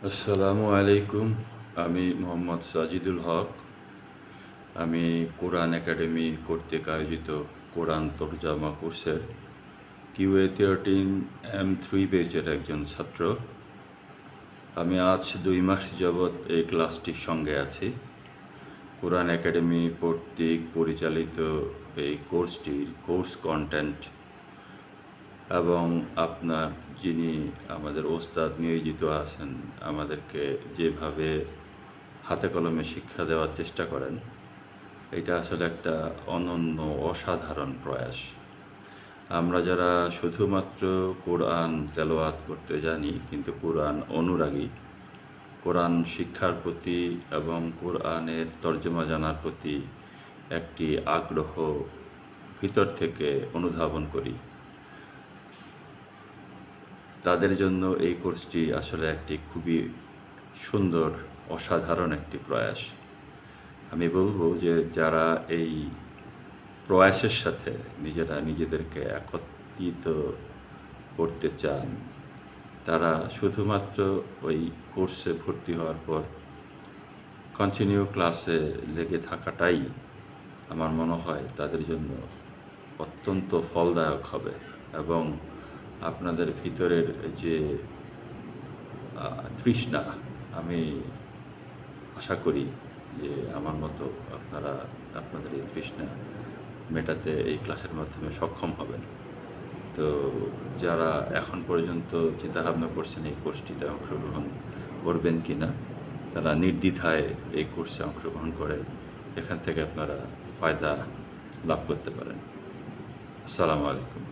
আসসালামু আলাইকুম। আমি মোহাম্মদ সাজিদুল হক। আমি কোরআন একাডেমি কর্তৃক আয়োজিত কোরআন তরজমা কোর্সের QA13 M3 ব্যাচের একজন ছাত্র। আমি আজ 2 মাস যাবৎ এই ক্লাসটির সঙ্গে আছি। কোরআন একাডেমি কর্তৃক পরিচালিত এই কোর্সটির কোর্স কন্টেন্ট এবং আপনার যিনি আমাদের ওস্তাদ নিয়োজিত আছেন আমাদেরকে যেভাবে হাতে কলমে শিক্ষা দেওয়ার চেষ্টা করেন, এটা আসলে একটা অনন্য অসাধারণ প্রয়াস। আমরা যারা শুধুমাত্র কোরআন তেলাওয়াত করতে জানি কিন্তু কোরআন অনুরাগী, কোরআন শিক্ষার প্রতি এবং কোরআনের তর্জমা জানার প্রতি একটি আগ্রহ ভিতর থেকে অনুধাবন করি, তাদের জন্য এই কোর্সটি আসলে একটি খুবই সুন্দর অসাধারণ একটি প্রয়াস। আমি বলবো যে যারা এই প্রয়াসের সাথে নিজেদেরকে একত্রিত করতে চান, তারা শুধুমাত্র ওই কোর্সে ভর্তি হওয়ার পর কন্টিনিউ ক্লাসে লেগে থাকাটাই আমার মনে হয় তাদের জন্য অত্যন্ত ফলদায়ক হবে এবং আপনাদের ভিতরের যে তৃষ্ণা, আমি আশা করি যে আমার মতো আপনারা আপনাদের এই তৃষ্ণা মেটাতে এই ক্লাসের মাধ্যমে সক্ষম হবেন। তো যারা এখন পর্যন্ত চিন্তাভাবনা করছেন এই কোর্সটিতে অংশগ্রহণ করবেন কি না, তারা নির্দ্বিধায় এই কোর্সে অংশগ্রহণ করে এখান থেকে আপনারা ফায়দা লাভ করতে পারেন। আসসালামু আলাইকুম।